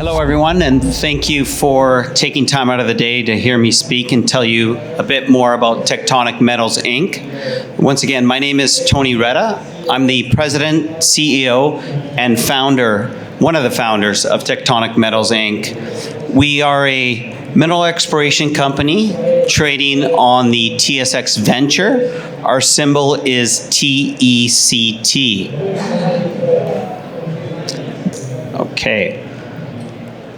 Hello, everyone, and thank you for taking time out of the day to hear me speak and tell you a bit more about Tectonic Metals Inc. Once again, my name is Tony Reda. I'm the president, CEO, and founder, one of the founders of Tectonic Metals Inc. We are a mineral exploration company trading on the TSX Venture. Our symbol is TECT. Okay.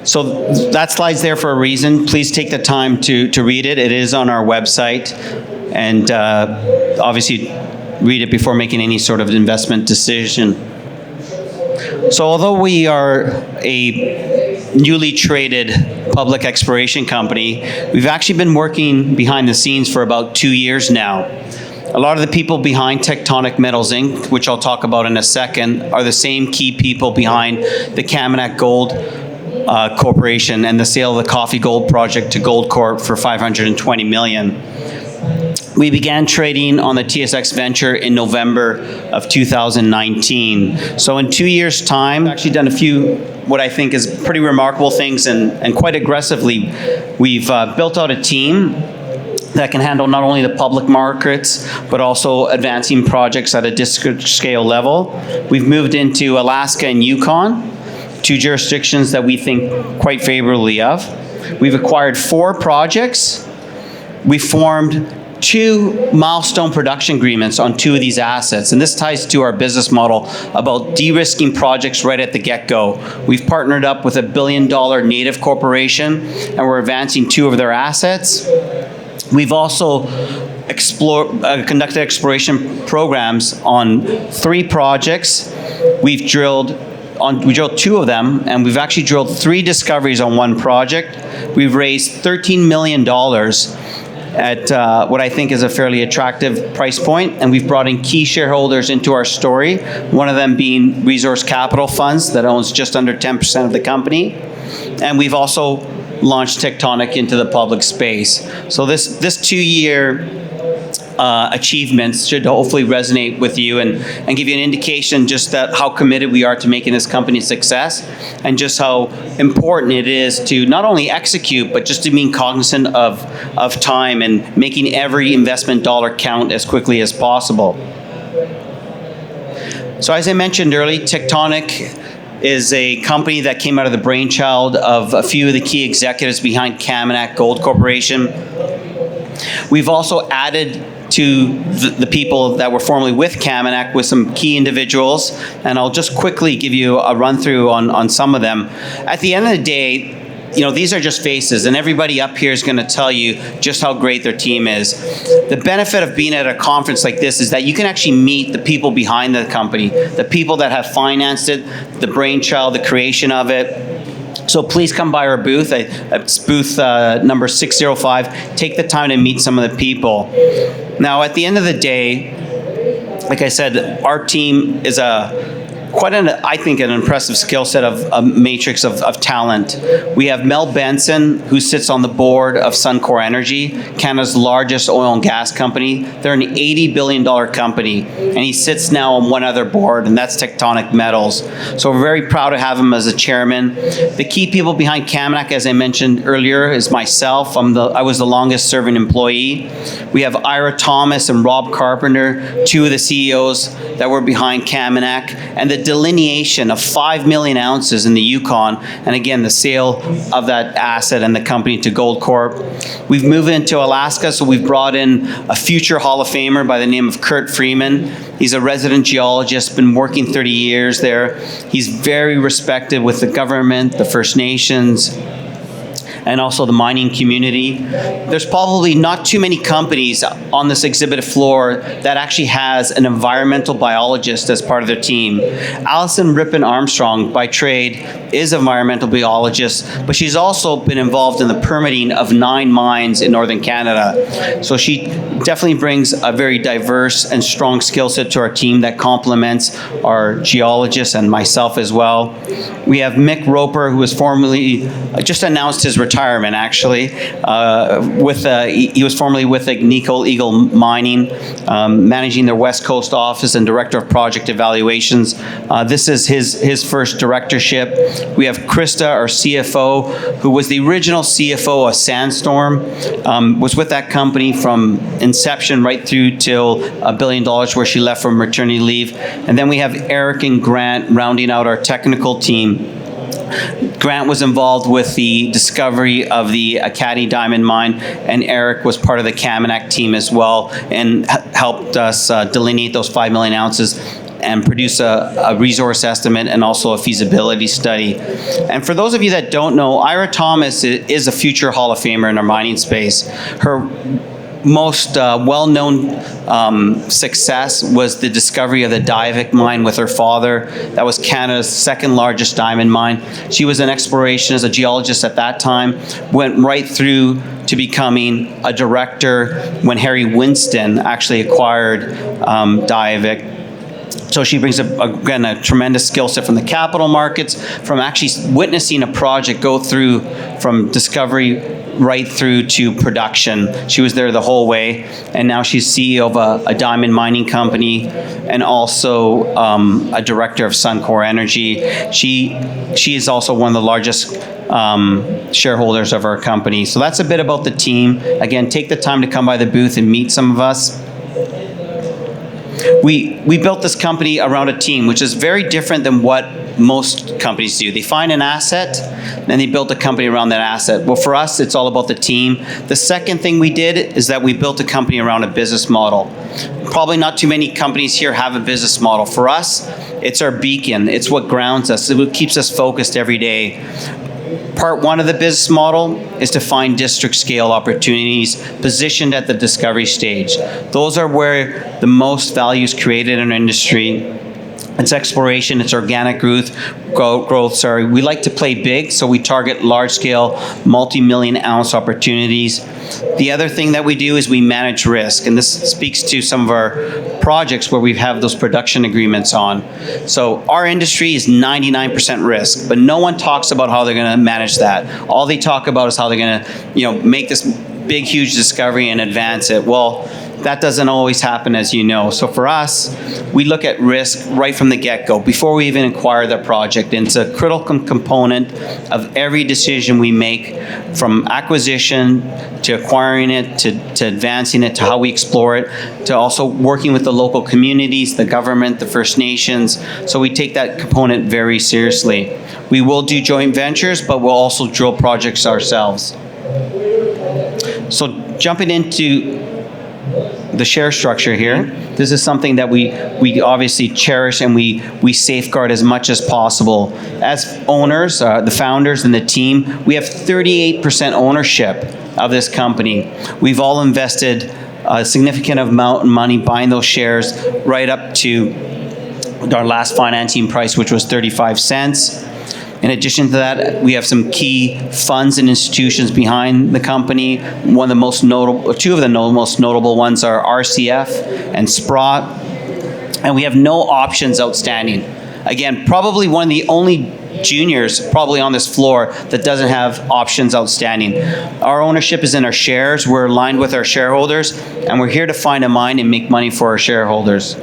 So that slide's there for a reason. Please take the time to read it. It is on our website. And obviously read it before making any sort of investment decision. So although we are a newly traded public exploration company, we've actually been working behind the scenes for about 2 years now. A lot of the people behind Tectonic Metals Inc., which I'll talk about in a second, are the same key people behind the Kaminak Gold Corporation and the sale of the Coffee Gold project to Goldcorp for $520 million. We began trading on the TSX Venture in November of 2019. So in 2 years' time, I've actually done a few, what I think is pretty remarkable things, and quite aggressively. We've built out a team that can handle not only the public markets, but also advancing projects at a district scale level. We've moved into Alaska and Yukon, two jurisdictions that we think quite favorably of. We've acquired 4 projects. We formed 2 milestone production agreements on 2 of these assets, and this ties to our business model about de-risking projects right at the get-go. We've partnered up with a $1 billion native corporation, and we're advancing 2 of their assets. We've also conducted exploration programs on 3 projects. We drilled 2 of them, and we've actually drilled 3 discoveries on 1 project. We've raised $13 million at what I think is a fairly attractive price point, and we've brought in key shareholders into our story, one of them being Resource Capital Funds that owns just under 10% of the company. And we've also launched Tectonic into the public space. So this 2-year achievements should hopefully resonate with you and give you an indication just that how committed we are to making this company a success, and just how important it is to not only execute, but just to be cognizant of time and making every investment dollar count as quickly as possible. So as I mentioned earlier, Tectonic is a company that came out of the brainchild of a few of the key executives behind Kaminak Gold Corporation. We've also added to the people that were formerly with Kaminak with some key individuals, and I'll just quickly give you a run through on some of them. At the end of the day, you know, these are just faces, and everybody up here is going to tell you just how great their team is. The benefit of being at a conference like this is that you can actually meet the people behind the company, the people that have financed it, the brainchild, the creation of it. So please come by our booth. It's booth number 605. Take the time to meet some of the people. Now, at the end of the day, like I said, our team is I think, an impressive skill set of a matrix of talent. We have Mel Benson, who sits on the board of Suncor Energy, Canada's largest oil and gas company. They're an $80 billion company, and he sits now on one other board, and that's Tectonic Metals. So we're very proud to have him as a chairman. The key people behind Kaminak, as I mentioned earlier, is myself. I was the longest serving employee. We have Ira Thomas and Rob Carpenter, 2 of the CEOs that were behind Kaminak, and the delineation of 5 million ounces in the Yukon, and again, the sale of that asset and the company to Goldcorp. We've moved into Alaska, so we've brought in a future Hall of Famer by the name of Kurt Freeman. He's a resident geologist, been working 30 years there. He's very respected with the government, the First Nations, and also the mining community. There's probably not too many companies on this exhibit floor that actually has an environmental biologist as part of their team. Alison Rippon Armstrong, by trade, is an environmental biologist, but she's also been involved in the permitting of 9 mines in Northern Canada. So she definitely brings a very diverse and strong skill set to our team that complements our geologists and myself as well. We have Mick Roper, who has formerly just announced his retirement retirement, actually. He was formerly with Agnico Eagle Mining, managing their West Coast office and director of project evaluations. This is his first directorship. We have Krista, our CFO, who was the original CFO of Sandstorm, was with that company from inception right through till $1 billion, where she left for maternity leave. And then we have Eric and Grant rounding out our technical team. Grant was involved with the discovery of the Acadie diamond mine, and Eric was part of the Kaminak team as well, and helped us delineate those 5 million ounces and produce a resource estimate and also a feasibility study. And for those of you that don't know, Ira Thomas is a future Hall of Famer in our mining space. Her most well-known success was the discovery of the Diavik mine with her father. That was Canada's second largest diamond mine. She was an explorationist, a geologist at that time, went right through to becoming a director when Harry Winston actually acquired Diavik. So she brings, again, a tremendous skill set from the capital markets, from actually witnessing a project go through from discovery right through to production. She was there the whole way, and now she's CEO of a diamond mining company and also a director of Suncor Energy. She is also one of the largest shareholders of our company. So that's a bit about the team. Again, take the time to come by the booth and meet some of us. We built this company around a team, which is very different than what most companies do. They find an asset, and they build a company around that asset. Well, for us, it's all about the team. The second thing we did is that we built a company around a business model. Probably not too many companies here have a business model. For us, it's our beacon. It's what grounds us. It's what keeps us focused every day. Part one of the business model is to find district scale opportunities positioned at the discovery stage. Those are where the most value is created in our industry. It's exploration, it's organic growth. We like to play big, so we target large-scale, multi-million ounce opportunities. The other thing that we do is we manage risk, and this speaks to some of our projects where we have those production agreements on. So our industry is 99% risk, but no one talks about how they're going to manage that. All they talk about is how they're going to, make this big, huge discovery and advance it. Well, that doesn't always happen, as you know. So for us, we look at risk right from the get-go, before we even acquire the project. And it's a critical component of every decision we make, from acquisition to acquiring it, to advancing it, to how we explore it, to also working with the local communities, the government, the First Nations. So we take that component very seriously. We will do joint ventures, but we'll also drill projects ourselves. So jumping into the share structure here, this is something that we obviously cherish and we safeguard as much as possible. As owners, the founders and the team, we have 38% ownership of this company. We've all invested a significant amount of money buying those shares right up to our last financing price, which was 35 cents. In addition to that, we have some key funds and institutions behind the company. Two of the most notable ones are RCF and Sprott, and we have no options outstanding. Again, probably one of the only juniors probably on this floor that doesn't have options outstanding. Our ownership is in our shares. We're aligned with our shareholders, and we're here to find a mine and make money for our shareholders.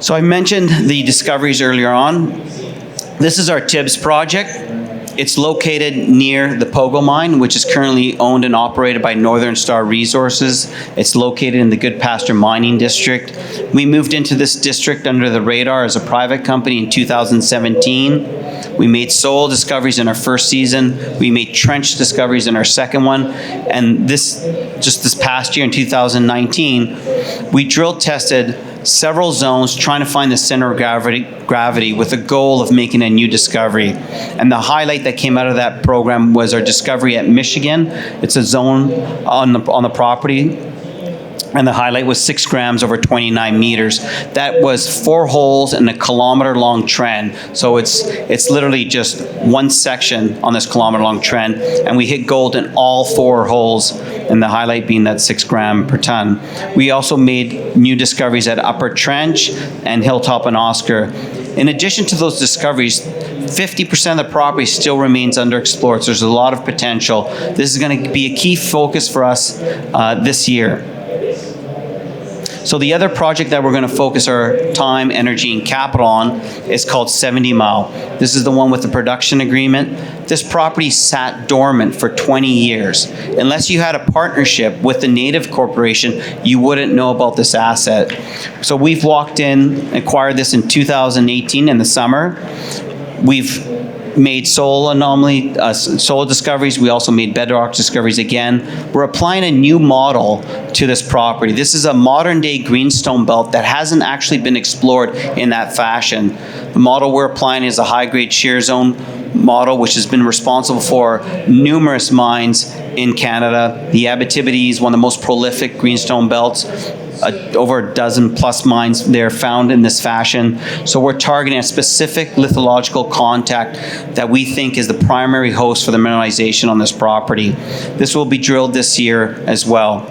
So I mentioned the discoveries earlier on. This is our TIBBS project. It's located near the Pogo mine, which is currently owned and operated by Northern Star Resources. It's located in the Goodpaster Mining District. We moved into this district under the radar as a private company in 2017. We made soil discoveries in our first season. We made trench discoveries in our second one. And just this past year in 2019, we drill tested several zones trying to find the center of gravity with the goal of making a new discovery. And the highlight that came out of that program was our discovery at Michigan. It's a zone on the property. And the highlight was 6 grams over 29 meters. That was 4 holes in a kilometer-long trend. So it's literally just one section on this kilometer-long trend. And we hit gold in all 4 holes, and the highlight being that 6 gram per ton. We also made new discoveries at Upper Trench and Hilltop and Oscar. In addition to those discoveries, 50% of the property still remains underexplored, so there's a lot of potential. This is going to be a key focus for us this year. So the other project that we're going to focus our time, energy, and capital on is called 70-Mile. This is the one with the production agreement. This property sat dormant for 20 years. Unless you had a partnership with the native corporation, you wouldn't know about this asset. So we've walked in, acquired this in 2018 in the summer. We've made soil discoveries. We also made bedrock discoveries again. We're applying a new model to this property. This is a modern day greenstone belt that hasn't actually been explored in that fashion. The model we're applying is a high grade shear zone model, which has been responsible for numerous mines in Canada. The Abitibi is one of the most prolific greenstone belts. Over a dozen plus mines there found in this fashion. So we're targeting a specific lithological contact that we think is the primary host for the mineralization on this property. This will be drilled this year as well.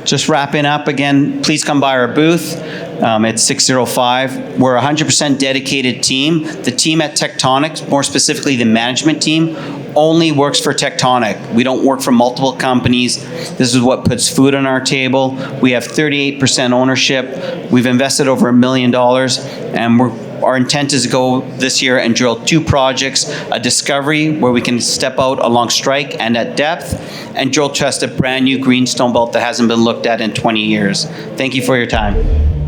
Just wrapping up again, please come by our booth. It's 605. We're a 100% dedicated team. The team at Tectonic, more specifically the management team, only works for Tectonic. We don't work for multiple companies. This is what puts food on our table. We have 38% ownership. We've invested over $1 million, and our intent is to go this year and drill 2 projects, a discovery where we can step out along strike and at depth, and drill test a brand new greenstone belt that hasn't been looked at in 20 years. Thank you for your time.